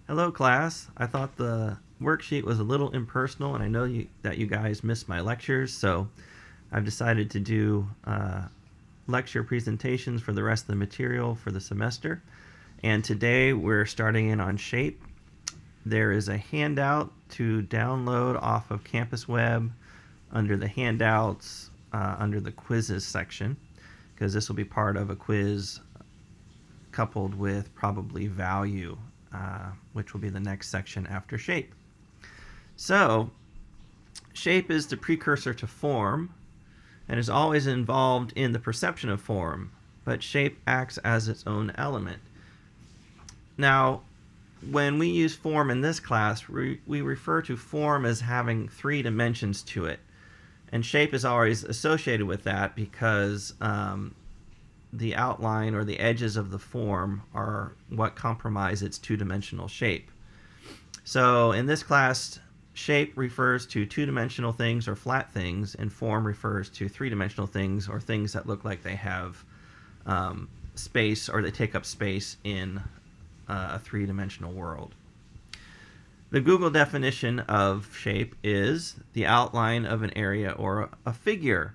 Hello, class. I thought the worksheet was a little impersonal, and I know that you guys missed my lectures, so I've decided to do lecture presentations for the rest of the material for the semester. And today we're starting in on shape. There is a handout to download off of Campus Web under the handouts, under the quizzes section, because this will be part of a quiz coupled with probably value, which will be the next section after shape. So, shape is the precursor to form and is always involved in the perception of form, but shape acts as its own element. Now, when we use form in this class, we refer to form as having 3 dimensions to it. And shape is always associated with that because the outline or the edges of the form are what comprise its 2-dimensional shape. So in this class, shape refers to 2-dimensional things or flat things, and form refers to 3-dimensional things or things that look like they have space or they take up space in a 3-dimensional world. The Google definition of shape is the outline of an area or a figure.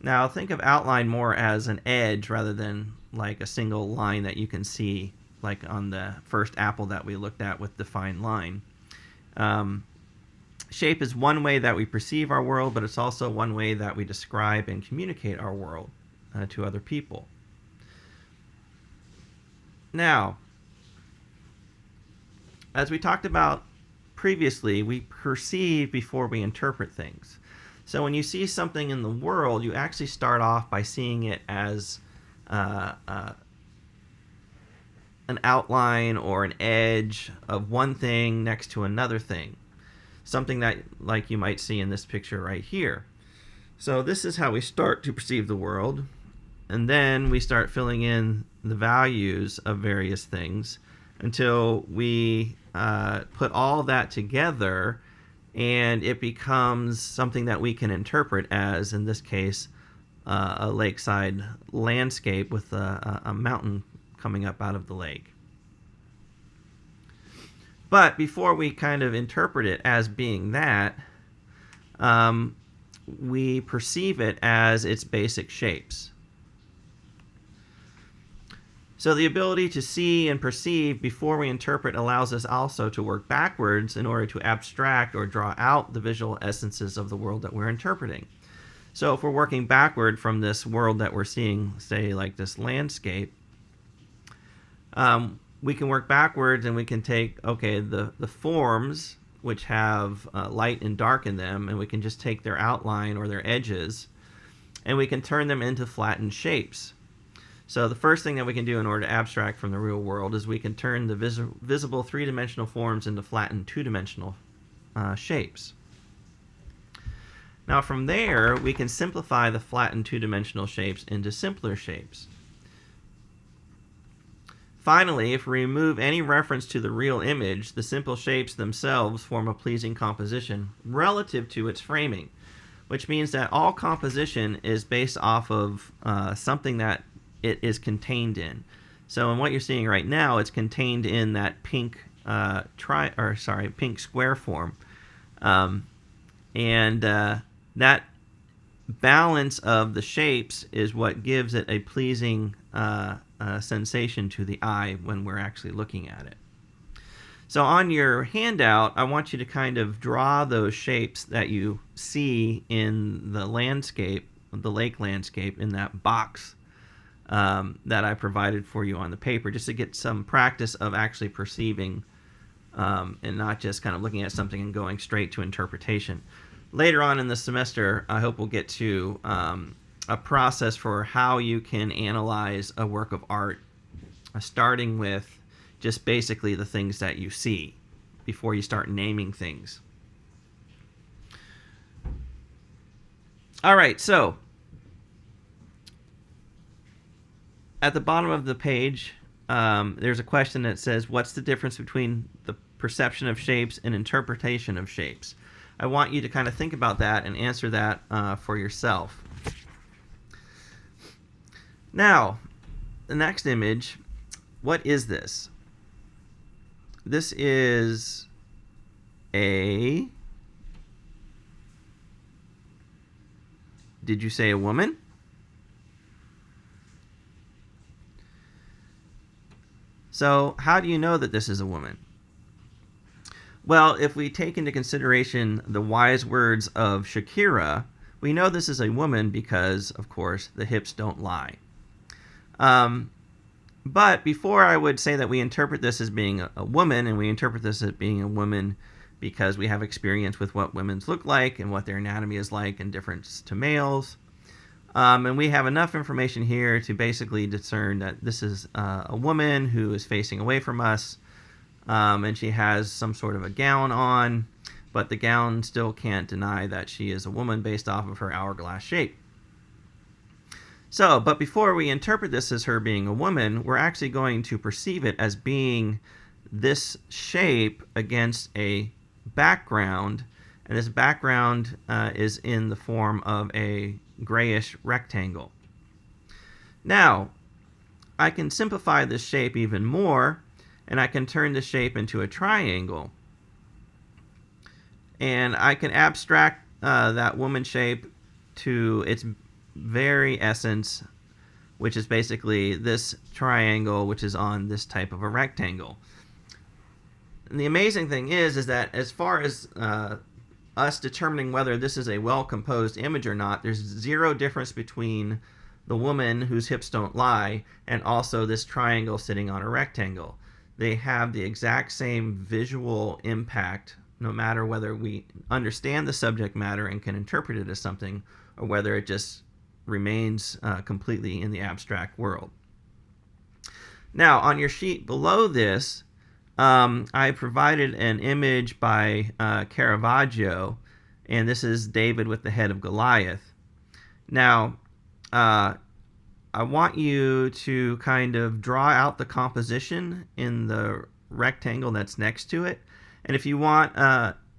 Now think of outline more as an edge rather than like a single line that you can see, like on the first apple that we looked at with defined line. Shape is one way that we perceive our world, but it's also one way that we describe and communicate our world to other people. Now, as we talked about previously, we perceive before we interpret things. So when you see something in the world, you actually start off by seeing it as an outline or an edge of one thing next to another thing. Something that, like you might see in this picture right here. So this is how we start to perceive the world, and then we start filling in the values of various things until we put all that together, and it becomes something that we can interpret as, in this case, a lakeside landscape with a mountain coming up out of the lake. But before we kind of interpret it as being that, we perceive it as its basic shapes. So the ability to see and perceive before we interpret allows us also to work backwards in order to abstract or draw out the visual essences of the world that we're interpreting. So if we're working backward from this world that we're seeing, say like this landscape, we can work backwards and we can take, the forms which have light and dark in them, and we can just take their outline or their edges, and we can turn them into flattened shapes. So the first thing that we can do in order to abstract from the real world is we can turn the visible 3-dimensional forms into flattened 2-dimensional shapes. Now from there, we can simplify the flattened 2-dimensional shapes into simpler shapes. Finally, if we remove any reference to the real image, the simple shapes themselves form a pleasing composition relative to its framing, which means that all composition is based off of something that it is contained in. So in what you're seeing right now, it's contained in that pink pink square form, and that balance of the shapes is what gives it a pleasing sensation to the eye when we're actually looking at it. So on your handout, I want you to kind of draw those shapes that you see in the landscape, the lake landscape, in that box that I provided for you on the paper, just to get some practice of actually perceiving and not just kind of looking at something and going straight to interpretation. Later on in the semester, I hope we'll get to a process for how you can analyze a work of art, starting with just basically the things that you see before you start naming things. All right, so at the bottom of the page, there's a question that says, what's the difference between the perception of shapes and interpretation of shapes? I want you to kind of think about that and answer that for yourself. Now, the next image, what is this? this is a... Did you say a woman? So how do you know that this is a woman? Well, if we take into consideration the wise words of Shakira, we know this is a woman because, of course, the hips don't lie. But before I would say that we interpret this as being a woman, and we interpret this as being a woman because we have experience with what women's look like and what their anatomy is like in difference to males, and we have enough information here to basically discern that this is a woman who is facing away from us, and she has some sort of a gown on, but the gown still can't deny that she is a woman based off of her hourglass shape. So, but before we interpret this as her being a woman, we're actually going to perceive it as being this shape against a background, and this background is in the form of a grayish rectangle. Now, I can simplify this shape even more, and I can turn the shape into a triangle. And I can abstract that woman shape to its very essence, which is basically this triangle, which is on this type of a rectangle. And the amazing thing is that as far as us determining whether this is a well-composed image or not, there's zero difference between the woman whose hips don't lie and also this triangle sitting on a rectangle. They have the exact same visual impact, no matter whether we understand the subject matter and can interpret it as something, or whether it just remains completely in the abstract world. Now, on your sheet below this, I provided an image by Caravaggio, and this is David with the head of Goliath. Now, I want you to kind of draw out the composition in the rectangle that's next to it. And if you want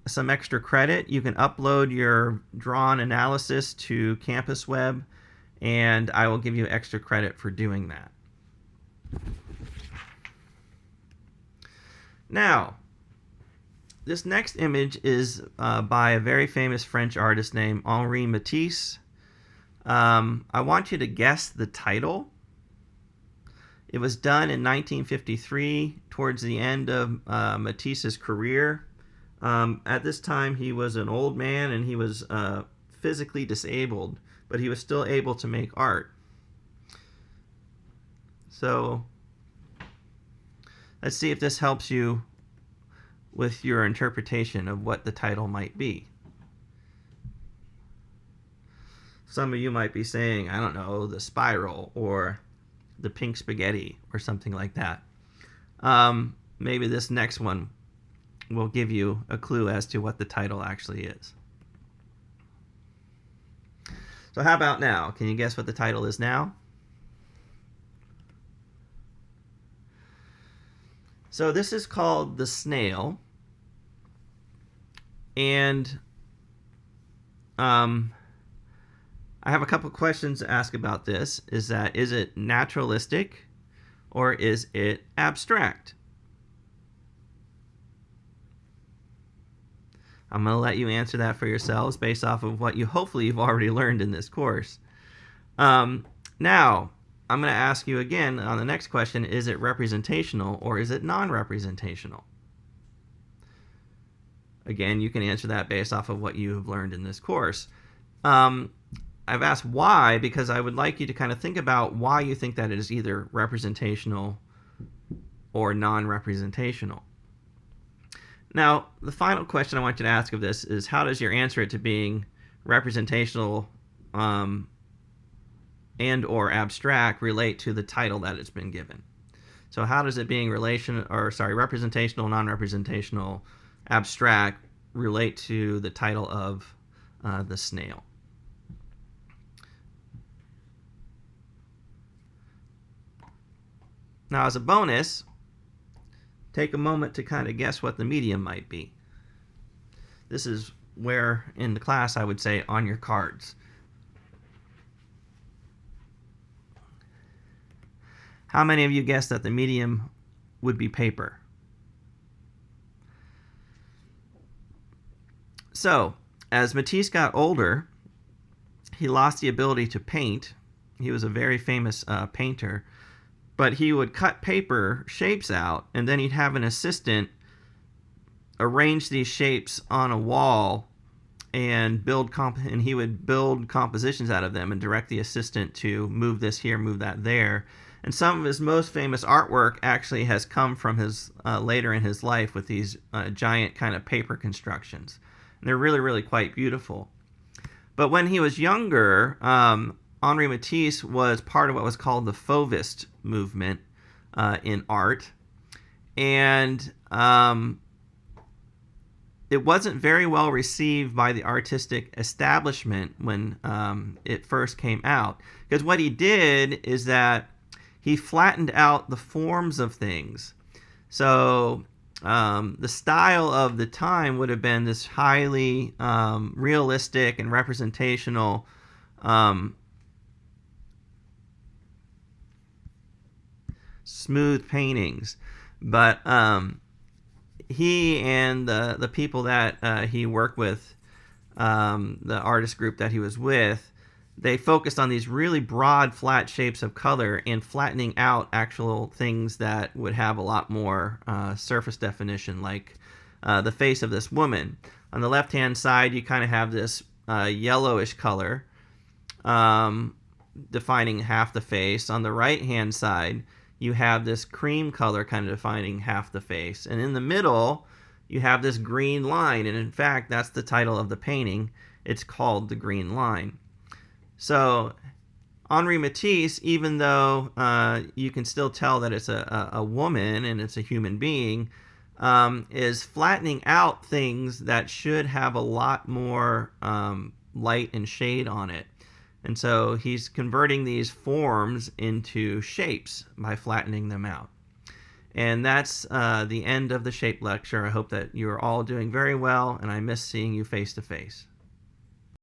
some extra credit, you can upload your drawn analysis to Campus Web, and I will give you extra credit for doing that. Now, this next image is by a very famous French artist named Henri Matisse. I want you to guess the title. It was done in 1953, towards the end of Matisse's career. At this time, he was an old man and he was physically disabled, but he was still able to make art. So let's see if this helps you with your interpretation of what the title might be. Some of you might be saying, I don't know, The Spiral or The Pink Spaghetti or something like that. Maybe this next one will give you a clue as to what the title actually is. So how about now? Can you guess what the title is now? So this is called The Snail. And I have a couple questions to ask about this. Is it naturalistic or is it abstract? I'm going to let you answer that for yourselves based off of what hopefully you've already learned in this course. Now, I'm going to ask you again on the next question, is it representational or is it non-representational? Again, you can answer that based off of what you have learned in this course. I've asked why because I would like you to kind of think about why you think that it is either representational or non-representational. Now, the final question I want you to ask of this is, how does your answer it to being representational and or abstract relate to the title that it's been given? So how does it being representational, non-representational, abstract relate to the title of The Snail? Now, as a bonus, take a moment to kind of guess what the medium might be. This is where in the class I would say on your cards. How many of you guessed that the medium would be paper? So, as Matisse got older, he lost the ability to paint. He was a very famous painter, but he would cut paper shapes out, and then he'd have an assistant arrange these shapes on a wall and and he would build compositions out of them and direct the assistant to move this here, move that there. And some of his most famous artwork actually has come from his later in his life with these giant kind of paper constructions. And they're really, really quite beautiful. But when he was younger, Henri Matisse was part of what was called the Fauvist movement in art. And it wasn't very well received by the artistic establishment when it first came out. Because what he did is that he flattened out the forms of things. So the style of the time would have been this highly realistic and representational smooth paintings. But he and the people that he worked with, the artist group that he was with, they focused on these really broad, flat shapes of color and flattening out actual things that would have a lot more surface definition, like the face of this woman. On the left-hand side, you kind of have this yellowish color defining half the face. On the right-hand side, you have this cream color kind of defining half the face. And in the middle, you have this green line. And in fact, that's the title of the painting. It's called The Green Line. So Henri Matisse, even though you can still tell that it's a woman and it's a human being, is flattening out things that should have a lot more light and shade on it. And so he's converting these forms into shapes by flattening them out. And that's the end of the shape lecture. I hope that you're all doing very well, and I miss seeing you face to face.